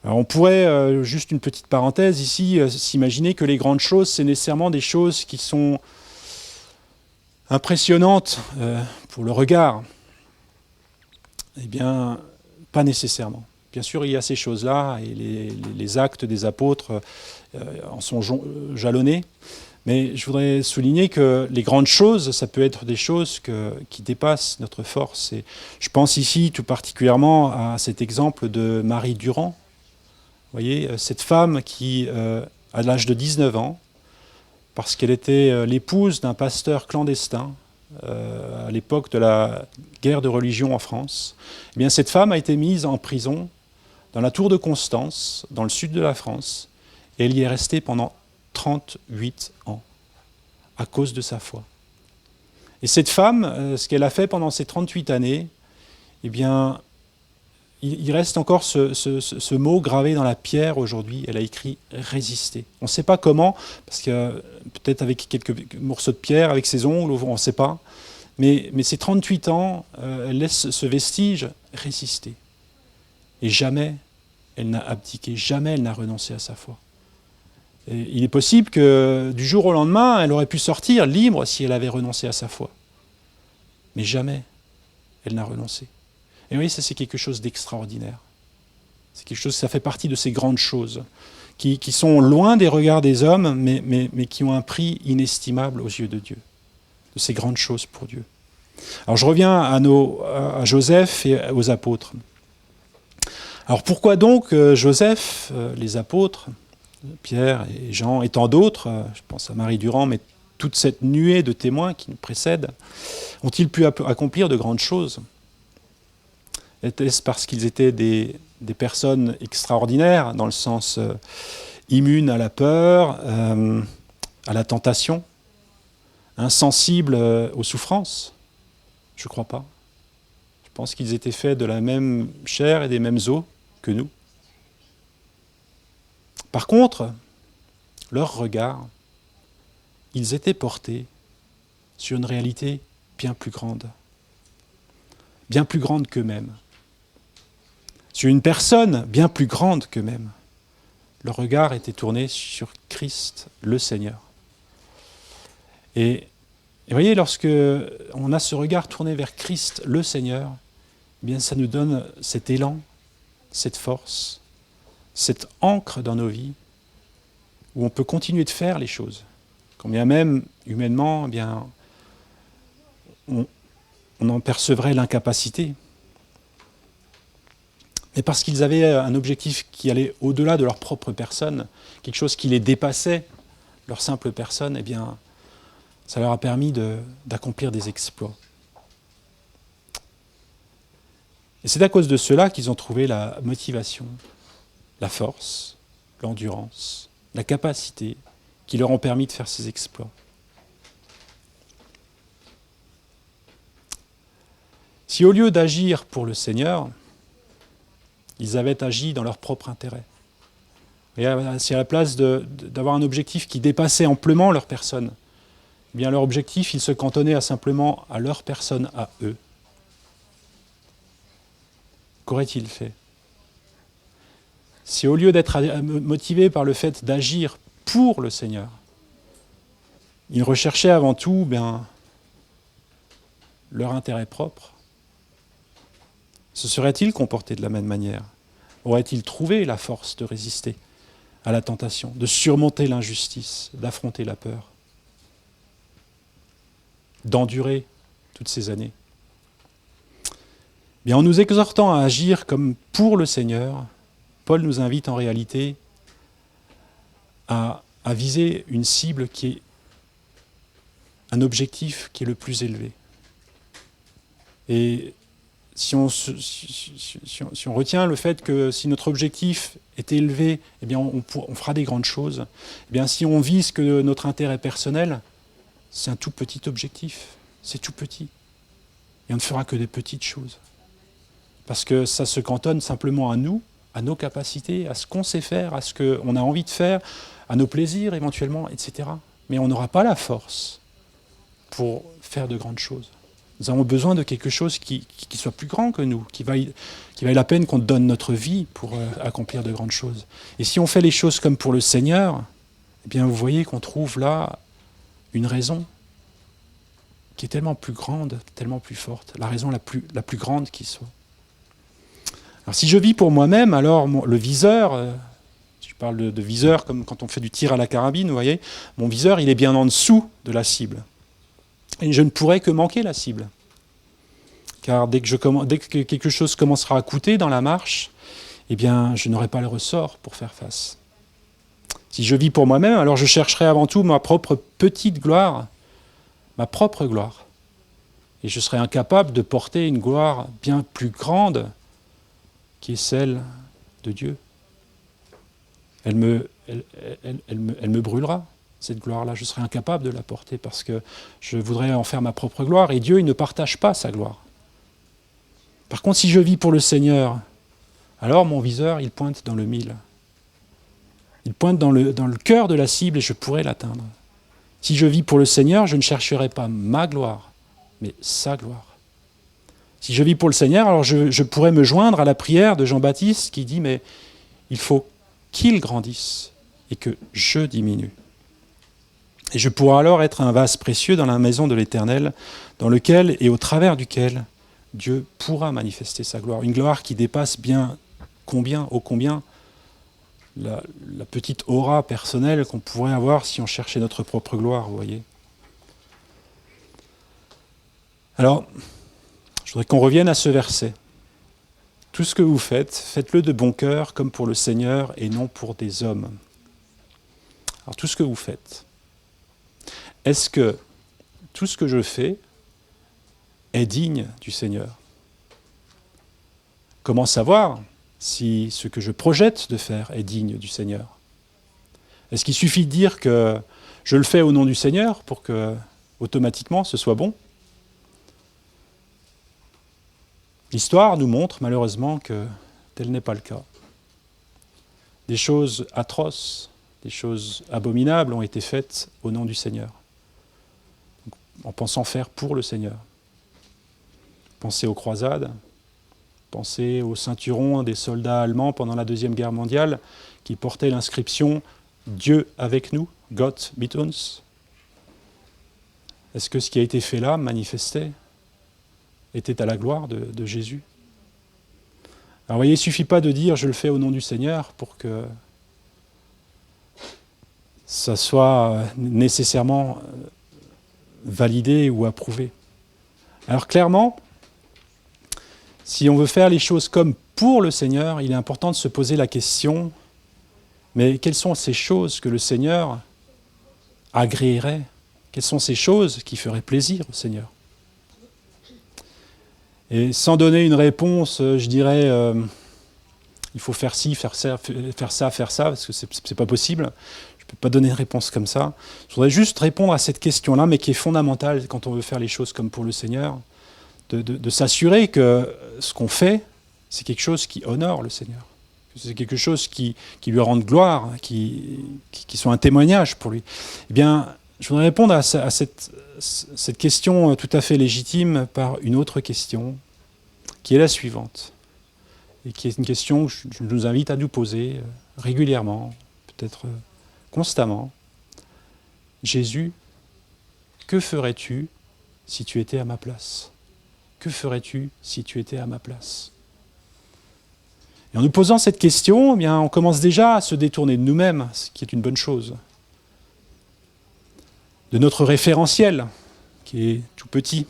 Alors on pourrait, juste une petite parenthèse ici, s'imaginer que les grandes choses, c'est nécessairement des choses qui sont impressionnantes pour le regard. Eh bien, pas nécessairement. Bien sûr, il y a ces choses-là, et les actes des apôtres en sont jalonnés. Mais je voudrais souligner que les grandes choses, ça peut être des choses qui dépassent notre force. Et je pense ici tout particulièrement à cet exemple de Marie Durand. Vous voyez, cette femme qui, à l'âge de 19 ans, parce qu'elle était l'épouse d'un pasteur clandestin, à l'époque de la guerre de religion en France, eh bien, cette femme a été mise en prison dans la tour de Constance, dans le sud de la France, et elle y est restée pendant 38 ans, à cause de sa foi. Et cette femme, ce qu'elle a fait pendant ces 38 années, eh bien, il reste encore ce mot gravé dans la pierre aujourd'hui. Elle a écrit « résister ». On ne sait pas comment, parce que peut-être avec quelques morceaux de pierre, avec ses ongles, on ne sait pas. Mais ces 38 ans, elle laisse ce vestige « résister ». Et jamais elle n'a abdiqué, jamais elle n'a renoncé à sa foi. Et il est possible que du jour au lendemain, elle aurait pu sortir libre si elle avait renoncé à sa foi. Mais jamais elle n'a renoncé. Et oui, ça c'est quelque chose d'extraordinaire. C'est quelque chose, ça fait partie de ces grandes choses qui sont loin des regards des hommes, mais qui ont un prix inestimable aux yeux de Dieu. De ces grandes choses pour Dieu. Alors je reviens à Joseph et aux apôtres. Alors pourquoi donc Joseph, les apôtres, Pierre et Jean et tant d'autres, je pense à Marie Durand, mais toute cette nuée de témoins qui nous précèdent, ont-ils pu accomplir de grandes choses ? Était-ce parce qu'ils étaient des personnes extraordinaires, dans le sens immunes à la peur, à la tentation, insensibles aux souffrances ? Je ne crois pas. Je pense qu'ils étaient faits de la même chair et des mêmes os que nous. Par contre, leur regard, ils étaient portés sur une réalité bien plus grande qu'eux-mêmes. Sur une personne bien plus grande qu'eux-mêmes. Leur regard était tourné sur Christ, le Seigneur. Et vous voyez, lorsque on a ce regard tourné vers Christ, le Seigneur, eh bien ça nous donne cet élan, cette force, cette ancre dans nos vies, où on peut continuer de faire les choses. Quand bien même, humainement, eh bien, on en percevrait l'incapacité. Mais parce qu'ils avaient un objectif qui allait au-delà de leur propre personne, quelque chose qui les dépassait, leur simple personne, eh bien, ça leur a permis d'accomplir des exploits. Et c'est à cause de cela qu'ils ont trouvé la motivation, la force, l'endurance, la capacité qui leur ont permis de faire ces exploits. Si au lieu d'agir pour le Seigneur, ils avaient agi dans leur propre intérêt, et si à la place d'avoir un objectif qui dépassait amplement leur personne, eh bien leur objectif, il se cantonnait simplement à leur personne, à eux. Qu'auraient-ils fait ? Si au lieu d'être motivés par le fait d'agir pour le Seigneur, ils recherchaient avant tout leur intérêt propre, se seraient-ils comportés de la même manière ? Auraient-ils trouvé la force de résister à la tentation, de surmonter l'injustice, d'affronter la peur, d'endurer toutes ces années ? Bien, en nous exhortant à agir comme pour le Seigneur, Paul nous invite en réalité à viser une cible qui est un objectif qui est le plus élevé. Et si on retient le fait que si notre objectif est élevé, eh bien on fera des grandes choses. Eh bien, si on vise que notre intérêt personnel, c'est un tout petit objectif, c'est tout petit. Et on ne fera que des petites choses. Parce que ça se cantonne simplement à nous, à nos capacités, à ce qu'on sait faire, à ce qu'on a envie de faire, à nos plaisirs éventuellement, etc. Mais on n'aura pas la force pour faire de grandes choses. Nous avons besoin de quelque chose qui soit plus grand que nous, qui vaille la peine qu'on donne notre vie pour accomplir de grandes choses. Et si on fait les choses comme pour le Seigneur, eh bien vous voyez qu'on trouve là une raison qui est tellement plus grande, tellement plus forte, la raison la plus grande qui soit. Alors si je vis pour moi-même, alors le viseur, je parle de viseur comme quand on fait du tir à la carabine, vous voyez, mon viseur il est bien en dessous de la cible. Et je ne pourrai que manquer la cible. Car dès que quelque chose commencera à coûter dans la marche, eh bien, je n'aurai pas le ressort pour faire face. Si je vis pour moi-même, alors je chercherai avant tout ma propre petite gloire, ma propre gloire. Et je serai incapable de porter une gloire bien plus grande qui est celle de Dieu. Elle me brûlera, cette gloire-là. Je serai incapable de la porter parce que je voudrais en faire ma propre gloire et Dieu, il ne partage pas sa gloire. Par contre, si je vis pour le Seigneur, alors mon viseur, il pointe dans le mille. Il pointe dans le cœur de la cible et je pourrai l'atteindre. Si je vis pour le Seigneur, je ne chercherai pas ma gloire, mais sa gloire. Si je vis pour le Seigneur, alors je pourrais me joindre à la prière de Jean-Baptiste qui dit « mais il faut qu'il grandisse et que je diminue ». Et je pourrai alors être un vase précieux dans la maison de l'Éternel, dans lequel et au travers duquel Dieu pourra manifester sa gloire. Une gloire qui dépasse bien combien la petite aura personnelle qu'on pourrait avoir si on cherchait notre propre gloire, vous voyez. Alors, je voudrais qu'on revienne à ce verset. Tout ce que vous faites, faites-le de bon cœur, comme pour le Seigneur et non pour des hommes. Alors, tout ce que vous faites, est-ce que tout ce que je fais est digne du Seigneur? Comment savoir si ce que je projette de faire est digne du Seigneur? Est-ce qu'il suffit de dire que je le fais au nom du Seigneur pour que automatiquement ce soit bon? L'histoire nous montre malheureusement que tel n'est pas le cas. Des choses atroces, des choses abominables ont été faites au nom du Seigneur, en pensant faire pour le Seigneur. Pensez aux croisades, pensez aux ceinturons des soldats allemands pendant la Deuxième Guerre mondiale qui portaient l'inscription « Dieu avec nous, Gott mit uns ». Est-ce que ce qui a été fait là manifestait était à la gloire de Jésus? Alors vous voyez, il ne suffit pas de dire « je le fais au nom du Seigneur » pour que ça soit nécessairement validé ou approuvé. Alors clairement, si on veut faire les choses comme pour le Seigneur, il est important de se poser la question, mais quelles sont ces choses que le Seigneur agréerait? Quelles sont ces choses qui feraient plaisir au Seigneur? Et sans donner une réponse, je dirais, il faut faire ci, faire ça, parce que c'est pas possible. Je ne peux pas donner une réponse comme ça. Je voudrais juste répondre à cette question-là, mais qui est fondamentale quand on veut faire les choses comme pour le Seigneur, de s'assurer que ce qu'on fait, c'est quelque chose qui honore le Seigneur. Que c'est quelque chose qui lui rende gloire, qui soit un témoignage pour lui. Eh bien, je voudrais répondre à cette question tout à fait légitime par une autre question, qui est la suivante, et qui est une question que je nous invite à nous poser régulièrement, peut-être constamment. Jésus, que ferais-tu si tu étais à ma place? Que ferais-tu si tu étais à ma place? Et en nous posant cette question, eh bien, on commence déjà à se détourner de nous-mêmes, ce qui est une bonne chose. De notre référentiel, qui est tout petit,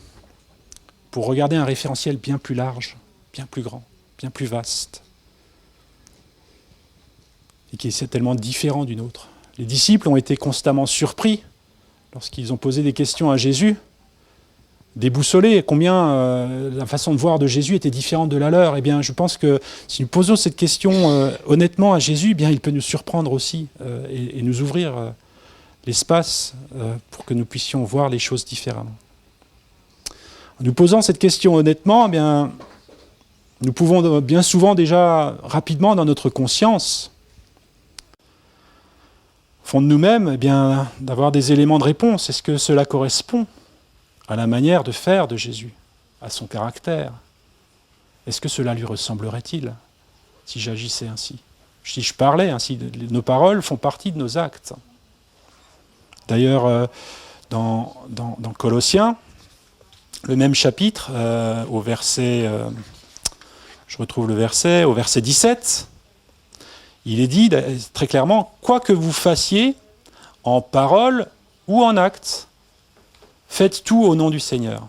pour regarder un référentiel bien plus large, bien plus grand, bien plus vaste, et qui est tellement différent d'une autre. Les disciples ont été constamment surpris lorsqu'ils ont posé des questions à Jésus, déboussolés, combien la façon de voir de Jésus était différente de la leur. Eh bien, je pense que si nous posons cette question honnêtement à Jésus, eh bien, il peut nous surprendre aussi et nous ouvrir l'espace pour que nous puissions voir les choses différemment. En nous posant cette question honnêtement, eh bien, nous pouvons bien souvent déjà rapidement dans notre conscience, au fond de nous-mêmes, eh bien, d'avoir des éléments de réponse. Est-ce que cela correspond à la manière de faire de Jésus, à son caractère, est-ce que cela lui ressemblerait-il si j'agissais ainsi, si je parlais ainsi? Nos paroles font partie de nos actes. D'ailleurs, dans Colossiens, le même chapitre, au verset, je retrouve le verset, au verset 17, il est dit très clairement, « Quoi que vous fassiez, en parole ou en acte, faites tout au nom du Seigneur,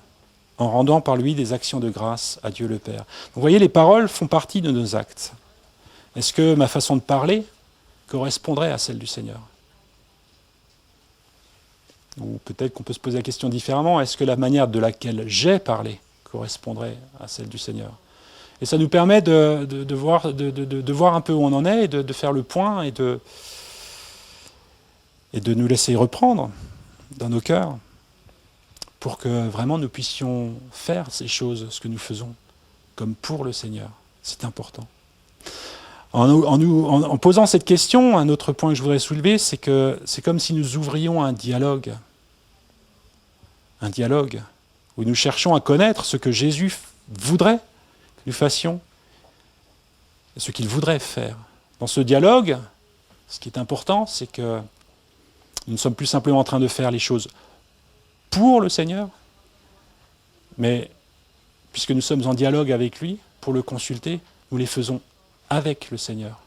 en rendant par lui des actions de grâce à Dieu le Père. » Vous voyez, les paroles font partie de nos actes. Est-ce que ma façon de parler correspondrait à celle du Seigneur? Ou peut-être qu'on peut se poser la question différemment, est-ce que la manière de laquelle j'ai parlé correspondrait à celle du Seigneur? Et ça nous permet de voir un peu où on en est, et de faire le point, et de nous laisser reprendre dans nos cœurs, pour que vraiment nous puissions faire ces choses, ce que nous faisons, comme pour le Seigneur. C'est important. En posant cette question, un autre point que je voudrais soulever, c'est que c'est comme si nous ouvrions un dialogue où nous cherchons à connaître ce que Jésus voudrait que nous fassions, et ce qu'il voudrait faire. Dans ce dialogue, ce qui est important, c'est que nous ne sommes plus simplement en train de faire les choses pour le Seigneur, mais puisque nous sommes en dialogue avec lui, pour le consulter, nous les faisons avec le Seigneur.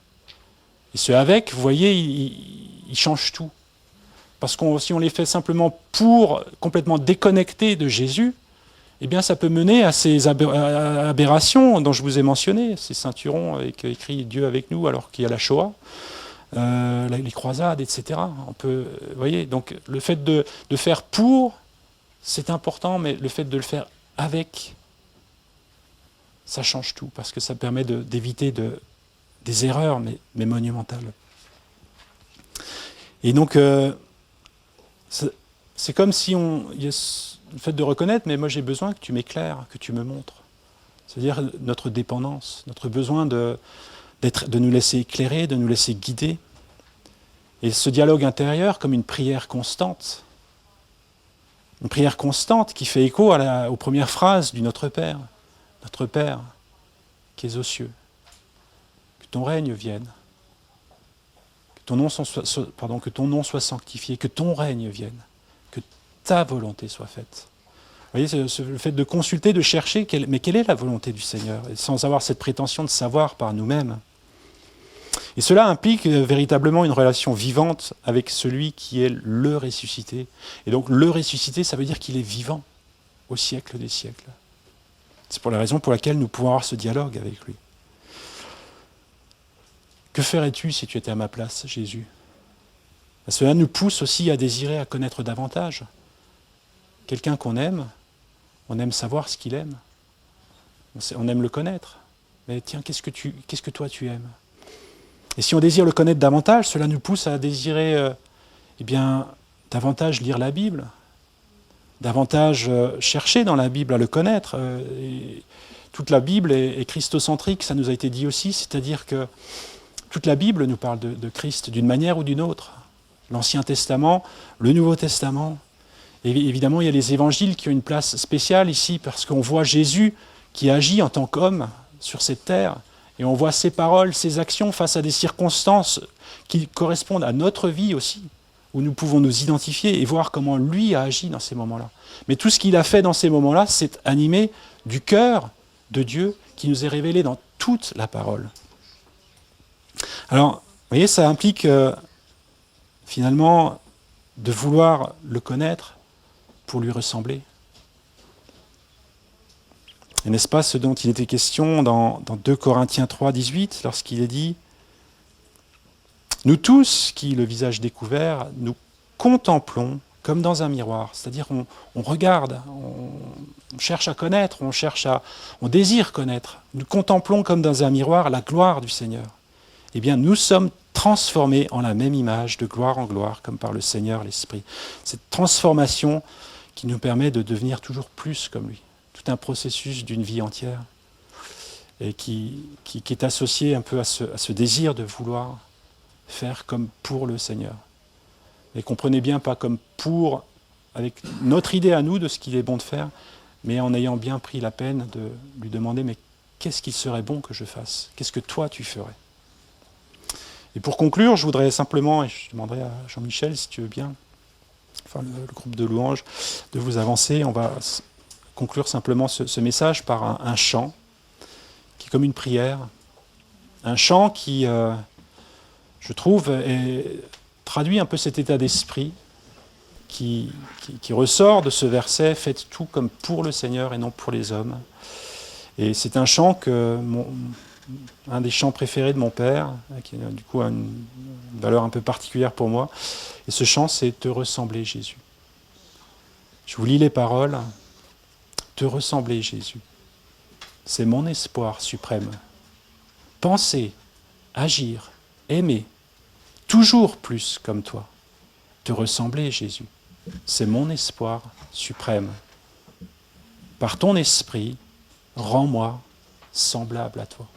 Et ce « avec », vous voyez, il change tout. Parce que si on les fait simplement pour complètement déconnecter de Jésus, eh bien ça peut mener à ces aberrations dont je vous ai mentionné, ces ceinturons avec écrit « Dieu avec nous » alors qu'il y a la Shoah, les croisades, etc. On peut, vous voyez, donc le fait de faire pour, c'est important, mais le fait de le faire avec, ça change tout, parce que ça permet d'éviter des erreurs, mais monumentales. Et donc, c'est comme si il y a le fait de reconnaître, mais moi j'ai besoin que tu m'éclaires, que tu me montres. C'est-à-dire notre dépendance, notre besoin de nous laisser éclairer, de nous laisser guider. Et ce dialogue intérieur comme une prière constante. Une prière constante qui fait écho aux premières phrases du Notre Père. Notre Père qui es aux cieux, que ton règne vienne, que ton nom soit sanctifié, que ton règne vienne, que ta volonté soit faite. Vous voyez, le fait de consulter, de chercher, mais quelle est la volonté du Seigneur, sans avoir cette prétention de savoir par nous-mêmes. Et cela implique véritablement une relation vivante avec celui qui est le ressuscité. Et donc le ressuscité, ça veut dire qu'il est vivant au siècle des siècles. C'est pour la raison pour laquelle nous pouvons avoir ce dialogue avec lui. Que ferais-tu si tu étais à ma place, Jésus? Cela nous pousse aussi à désirer, à connaître davantage. Quelqu'un qu'on aime, on aime savoir ce qu'il aime. On aime le connaître. Mais tiens, qu'est-ce que toi tu aimes? Et si on désire le connaître davantage, cela nous pousse à désirer davantage lire la Bible, davantage chercher dans la Bible à le connaître. Et toute la Bible est christocentrique, ça nous a été dit aussi, c'est-à-dire que toute la Bible nous parle de Christ d'une manière ou d'une autre. L'Ancien Testament, le Nouveau Testament. Et évidemment, il y a les évangiles qui ont une place spéciale ici, parce qu'on voit Jésus qui agit en tant qu'homme sur cette terre, et on voit ses paroles, ses actions face à des circonstances qui correspondent à notre vie aussi, où nous pouvons nous identifier et voir comment lui a agi dans ces moments-là. Mais tout ce qu'il a fait dans ces moments-là, c'est animé du cœur de Dieu qui nous est révélé dans toute la parole. Alors, vous voyez, ça implique finalement de vouloir le connaître pour lui ressembler. Et n'est-ce pas ce dont il était question dans 2 Corinthiens 3, 18, lorsqu'il est dit « Nous tous, qui, le visage découvert, nous contemplons comme dans un miroir. » C'est-à-dire on regarde, on cherche à connaître, on désire connaître. Nous contemplons comme dans un miroir la gloire du Seigneur. Eh bien, nous sommes transformés en la même image, de gloire en gloire, comme par le Seigneur l'Esprit. Cette transformation qui nous permet de devenir toujours plus comme lui. Tout un processus d'une vie entière et qui est associé un peu à ce désir de vouloir faire comme pour le Seigneur. Et comprenez bien, pas comme pour avec notre idée à nous de ce qu'il est bon de faire, mais en ayant bien pris la peine de lui demander, mais qu'est-ce qu'il serait bon que je fasse? Qu'est-ce que toi tu ferais? Et pour conclure, je voudrais simplement, et je demanderai à Jean-Michel, si tu veux bien, enfin le groupe de louanges, de vous avancer. On va conclure simplement ce message par un chant, qui est comme une prière. Un chant qui, je trouve, traduit un peu cet état d'esprit qui ressort de ce verset « Faites tout comme pour le Seigneur et non pour les hommes ». Et c'est un chant un des chants préférés de mon père, qui du coup a une valeur un peu particulière pour moi. Et ce chant, c'est « Te ressembler, Jésus ». Je vous lis les paroles. « Te ressembler, Jésus ». C'est mon espoir suprême. Penser, agir, aimer, toujours plus comme toi. Te ressembler, Jésus. C'est mon espoir suprême. Par ton esprit, rends-moi semblable à toi.